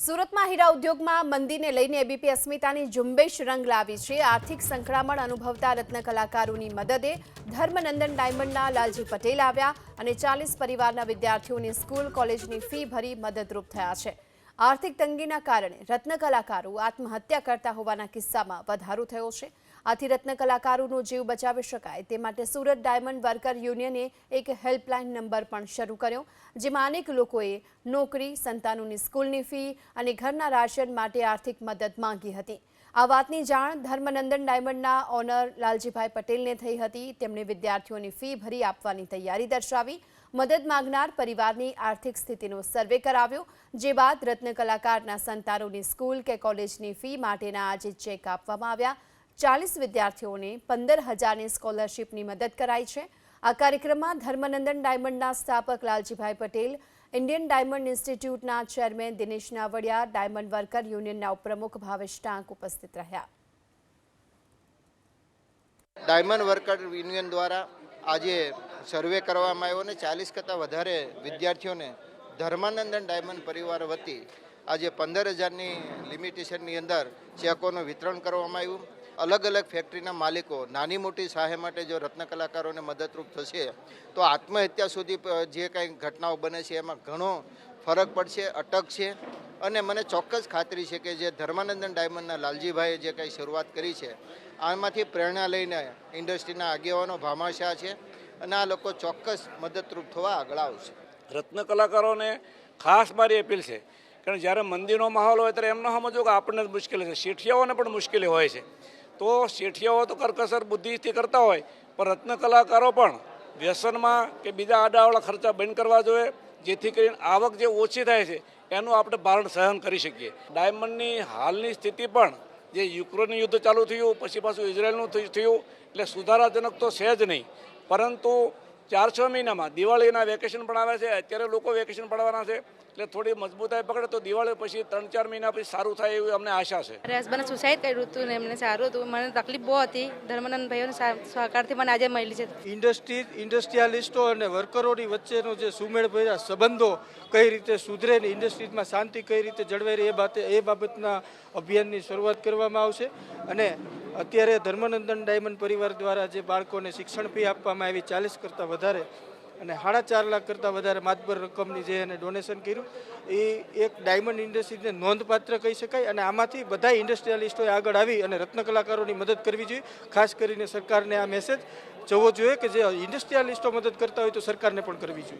સુરતમાં હીરા ઉદ્યોગમાં મંદીને લઈને એબીપી અસ્મિતાની ઝુંબેશ રંગ લાવી છે। આર્થિક સંકળામણ અનુભવતા રત્ન કલાકારોની મદદે ધર્મનંદન ડાયમંડના લાલજી પટેલ આવ્યા અને 40 પરિવારના વિદ્યાર્થીઓની સ્કૂલ કોલેજની ફી ભરી મદદરૂપ થયા છે। આર્થિક તંગીના કારણે રત્ન કલાકારો આત્મહત્યા કરતા હોવાના કિસ્સામાં વધારો થયો છે। આથી રત્ન કલાકારોનો જીવ બચાવી શકાય તે માટે સુરત ડાયમંડ વર્કર યુનિયને એક હેલ્પલાઇન નંબર પણ શરૂ કર્યો, જેમાં અનેક લોકોએ નોકરી, સંતાનોની સ્કૂલની ફી અને ઘરના રાશન માટે આર્થિક મદદ માંગી હતી। આ વાતની જાણ ધર્મનંદન ડાયમંડના ઓનર લાલજીભાઈ પટેલને થઈ હતી। તેમણે વિદ્યાર્થીઓની ફી ભરી આપવાની તૈયારી દર્શાવી મદદ માંગનાર પરિવારની આર્થિક સ્થિતિનો સર્વે કરાવ્યો, જે બાદ રત્ન કલાકારના સંતાનોની સ્કૂલ કે કોલેજની ફી માટેના આજે ચેક આપવામાં આવ્યા। 40 વિદ્યાર્થીઓને 15,000ની સ્કોલરશીપની મદદ કરાઈ છે। આ કાર્યક્રમમાં ધર્મનંદન ડાયમંડના સ્થાપક લાલજીભાઈ પટેલ, ઇન્ડિયન ડાયમંડ ઇન્સ્ટિટ્યૂટના chairman Dinesh Navadiya, diamond worker યુનિયનના ઉપપ્રમુખ ભાવેશ ટાંક ઉપસ્થિત રહ્યા। ડાયમંડ વર્કર યુનિયન દ્વારા આજે સર્વે કરવામાં આવ્યો અને 40 કરતાં વધારે વિદ્યાર્થીઓને ધર્માનંદન ડાયમંડ પરિવાર વતી આજે 15,000ની લિમિટેશનની અંદર ચેકોનું વિતરણ કરવામાં આવ્યું। અલગ અલગ ફેક્ટરીના માલિકો નાની મોટી સહાય માટે જો રત્ન કલાકારોને મદદરૂપ થશે તો આત્મહત્યા સુધી જે કંઈ ઘટનાઓ બને છે એમાં ઘણો ફરક પડશે, અટકશે। અને મને ચોક્કસ ખાતરી છે કે જે ધર્માનંદન ડાયમંડના લાલજીભાઈએ જે કંઈ શરૂઆત કરી છે આમાંથી પ્રેરણા લઈને ઇન્ડસ્ટ્રીના આગેવાનો ભામાશા છે અને આ લોકો ચોક્કસ મદદરૂપ થવા આગળ આવશે। રત્ન કલાકારોને ખાસ મારી અપીલ છે, કારણ જ્યારે મંદીનો માહોલ હોય ત્યારે એમનો સમજો કે આપણને જ મુશ્કેલી છે, શેઠિયાઓને પણ મુશ્કેલી હોય છે। તો શેઠિયાઓ તો કરકસર બુદ્ધિથી કરતા હોય, પણ રત્ન કલાકારો પણ વ્યસનમાં કે બીજા આડાવાળા ખર્ચા બંધ કરવા જોઈએ, જેથી કરીને આવક જે ઓછી થાય છે એનું આપણે ભારણ સહન કરી શકીએ। ડાયમંડની હાલની સ્થિતિ પણ જે યુક્રેન યુદ્ધ ચાલુ થયું પછી પાછું ઇઝરાયલનું થયું એટલે સુધારાજનક તો છે જ નહીં, પરંતુ 4-6 મહિનામાં દિવાળીના વેકેશન પણ આવે છે। અત્યારે લોકો વેકેશન પડવાના છે એટલે થોડી મજબૂતાઈ પકડે તો દિવાળી પછી 3-4 મહિના પછી સારું થાય એવી અમને આશા છે। હસબન્ડે સુસાઇડ કર્યું હતું ને એમને સારું હતું, મને તકલીફ બહુ હતી, ધર્માનંદ ભાઈઓને સહકારથી મને આજે મળી છે। ઇન્ડસ્ટ્રીયાલિસ્ટો અને વર્કરોની વચ્ચેનો જે સુમેળ ભર્યા સંબંધો કઈ રીતે સુધરે ને ઇન્ડસ્ટ્રીમાં શાંતિ કઈ રીતે જળવાઈ રહે એ બાબતના અભિયાનની શરૂઆત કરવામાં આવશે। અને અત્યારે ધર્મનંદન ડાયમંડ પરિવાર દ્વારા જે બાળકોને શિક્ષણ ફી આપવામાં આવી 40 કરતાં વધારે અને 4.5 લાખ કરતાં વધારે માતબર રકમની જે એને ડોનેશન કર્યું એ એક ડાયમંડ ઇન્ડસ્ટ્રીને નોંધપાત્ર કહી શકાય। અને આમાંથી બધા ઇન્ડસ્ટ્રીયાલિસ્ટોએ આગળ આવી અને રત્ન કલાકારોની મદદ કરવી જોઈએ। ખાસ કરીને સરકારને આ મેસેજ જવો જોઈએ કે જે ઇન્ડસ્ટ્રીયાલિસ્ટો મદદ કરતા હોય તો સરકારને પણ કરવી જોઈએ।